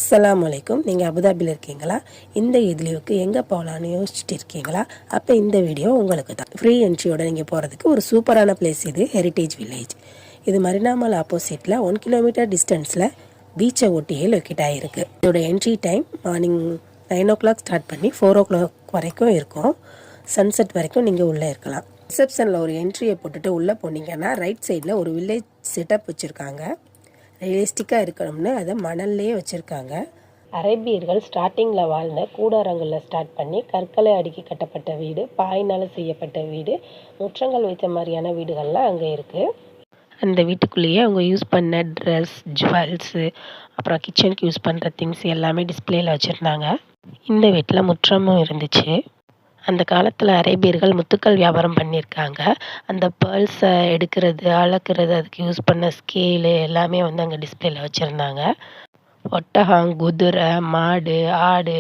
அஸ்ஸலாமு அலைக்கும். நீங்கள் அபுதாபியில் இருக்கீங்களா? இந்த இதுலேயுக்கு எங்கே போகலான்னு யோசிச்சுட்டு இருக்கீங்களா? அப்போ இந்த வீடியோ உங்களுக்கு தான். ஃப்ரீ என்ட்ரியோட நீங்கள் போகிறதுக்கு ஒரு சூப்பரான பிளேஸ் இது, ஹெரிட்டேஜ் வில்லேஜ். இது மரினா மால் ஆப்போசிட்டில் 1 கிலோமீட்டர் டிஸ்டன்ஸில் பீச்சை ஒட்டியே லொக்கேட் ஆகிருக்கு. இதோட entry time morning 9 o'clock start பண்ணி 4 o'clock வரைக்கும் இருக்கும். சன்செட் வரைக்கும் நீங்கள் உள்ளே இருக்கலாம். ரிசப்ஷனில் ஒரு என்ட்ரியை போட்டுட்டு உள்ளே போனீங்கன்னா ரைட் சைடில் ஒரு வில்லேஜ் செட்டப் வச்சுருக்காங்க. ரியலிஸ்டிக்காக இருக்கணும்னு அதை மணல்லையே வச்சுருக்காங்க. அரேபியர்கள் ஸ்டார்டிங்கில் வாழ்ந்த கூடாரங்களில் ஸ்டார்ட் பண்ணி கற்களை அடுக்கி கட்டப்பட்ட வீடு, பாயினால் செய்யப்பட்ட வீடு, முற்றங்கள் வைத்த மாதிரியான வீடுகள்லாம் அங்கே இருக்குது. அந்த வீட்டுக்குள்ளேயே அவங்க யூஸ் பண்ண ட்ரெஸ், ஜுவல்ஸு, அப்புறம் கிச்சனுக்கு யூஸ் பண்ணுற திங்ஸ் எல்லாமே டிஸ்பிளேயில் வச்சுருந்தாங்க. இந்த வீட்டில் முற்றமும் இருந்துச்சு. அந்த காலத்தில் அரேபியர்கள் முத்துக்கள் வியாபாரம் பண்ணியிருக்காங்க. அந்த பேர்ல்ஸை எடுக்கிறது, அளக்கிறது, அதுக்கு யூஸ் பண்ண ஸ்கேலு எல்லாமே அங்கே டிஸ்பிளேயில் வச்சுருந்தாங்க. ஒட்டகம், குதிரை, மாடு, ஆடு,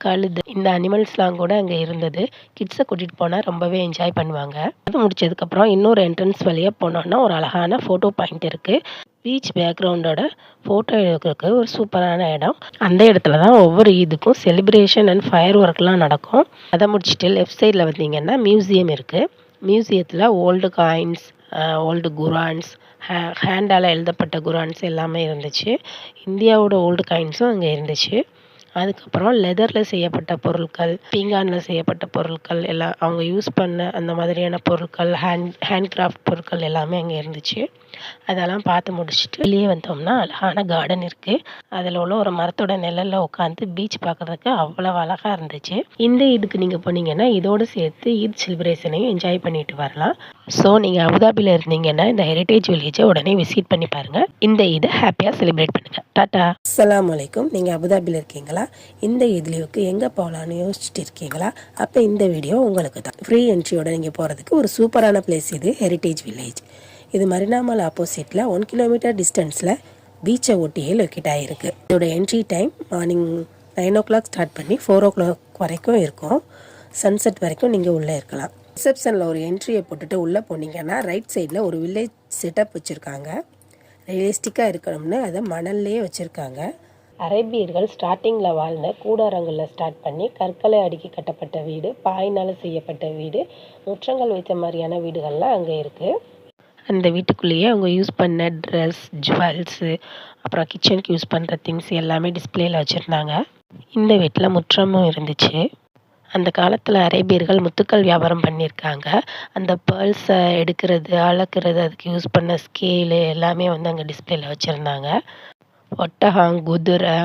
கழுது இந்த அனிமல்ஸ்லாம் கூட அங்கே இருந்தது. கிட்ஸை கூட்டிகிட்டு போனால் ரொம்பவே என்ஜாய் பண்ணுவாங்க. அது முடிச்சதுக்கப்புறம் இன்னொரு என்ட்ரன்ஸ் வழியாக போனோன்னா ஒரு அழகான ஃபோட்டோ பாயிண்ட் இருக்குது. பீச் பேக்ரவுண்டோட ஃபோட்டோ எடுக்கிறதுக்கு ஒரு சூப்பரான இடம். அந்த இடத்துல தான் ஒவ்வொரு இதுக்கும் செலிப்ரேஷன் அண்ட் ஃபயர் ஒர்க்லாம் நடக்கும். அதை முடிச்சுட்டு லெஃப்ட் சைடில் வந்தீங்கன்னா மியூசியம் இருக்குது. மியூசியத்தில் ஓல்டு காயின்ஸ், ஓல்டு குரான்ஸ், ஹேண்டால் எழுதப்பட்ட குரான்ஸ் எல்லாமே இருந்துச்சு. இந்தியாவோட ஓல்டு காயின்ஸும் அங்கே இருந்துச்சு. அதுக்கப்புறம் லெதரில் செய்யப்பட்ட பொருட்கள், பீங்கானில் செய்யப்பட்ட பொருட்கள் எல்லாம் அவங்க யூஸ் பண்ண அந்த மாதிரியான பொருட்கள், ஹேண்ட் கிராஃப்ட் பொருட்கள் எல்லாமே அங்கே இருந்துச்சு. அதெல்லாம் பார்த்து முடிச்சுட்டு வெளியே வந்தோம்னா அழகான கார்டன் இருக்குது. அதில் உள்ள ஒரு மரத்தோட நிழலில் உட்காந்து பீச் பார்க்குறதுக்கு அவ்வளோ அழகாக இருந்துச்சு. இந்த இதுக்கு நீங்கள் போனீங்கன்னா இதோடு சேர்த்து ஈத் செலிப்ரேஷனையும் என்ஜாய் பண்ணிட்டு வரலாம். ஸோ நீங்கள் அபுதாபியில் இருந்தீங்கன்னா இந்த ஹெரிட்டேஜ் வில்லேஜை உடனே விசிட் பண்ணி பாருங்கள். இந்த இதை ஹாப்பியாக செலிப்ரேட் பண்ணுங்கள். டாட்டா. அஸ்ஸலாமு அலைக்கும். நீங்கள் அபுதாபியில் இருக்கீங்களா? இந்த இதுலேயுக்கு எங்கே போகலான்னு யோசிச்சுட்டு இருக்கீங்களா? அப்போ இந்த வீடியோ உங்களுக்கு தான். ஃப்ரீ என்ட்ரியோட நீங்கள் போகிறதுக்கு ஒரு சூப்பரான பிளேஸ் இது, ஹெரிட்டேஜ் வில்லேஜ். இது மரினா மால் ஆப்போசிட்டில் 1 கிலோமீட்டர் டிஸ்டன்ஸில் பீச்சை ஒட்டியே லொக்கேட் ஆகிருக்கு. இதோட entry time morning 9 o'clock start பண்ணி 4 o'clock வரைக்கும் இருக்கும். சன்செட் வரைக்கும் நீங்கள் உள்ளே இருக்கலாம். ரிசப்ஷனில் ஒரு என்ட்ரியை போட்டுட்டு உள்ளே போனீங்கன்னா ரைட் சைடில் ஒரு வில்லேஜ் செட்டப் வச்சுருக்காங்க. ரியலிஸ்டிக்காக இருக்கணும்னு அதை மணல்லையே வச்சுருக்காங்க. அரேபியர்கள் ஸ்டார்டிங்கில் வாழ்ந்த கூடாரங்களில் ஸ்டார்ட் பண்ணி கற்களை அடுக்கி கட்டப்பட்ட வீடு, பாயினால் செய்யப்பட்ட வீடு, முற்றங்கள் வைத்த மாதிரியான வீடுகள்லாம் அங்கே இருக்குது. அந்த வீட்டுக்குள்ளேயே அவங்க யூஸ் பண்ண ட்ரெஸ், ஜுவல்ஸு, அப்புறம் கிச்சனுக்கு யூஸ் பண்ணுற திங்ஸ் எல்லாமே டிஸ்பிளேயில் வச்சுருந்தாங்க. இந்த வீட்டில் முற்றமும் இருந்துச்சு. அந்த காலத்தில் அரேபியர்கள் முத்துக்கள் வியாபாரம் பண்ணியிருக்காங்க. அந்த பேர்ல்ஸை எடுக்கிறது, அளக்கிறது, அதுக்கு யூஸ் பண்ண ஸ்கேலு எல்லாமே அங்கே டிஸ்பிளேயில் வச்சுருந்தாங்க. ஒட்டகம், குதிரை,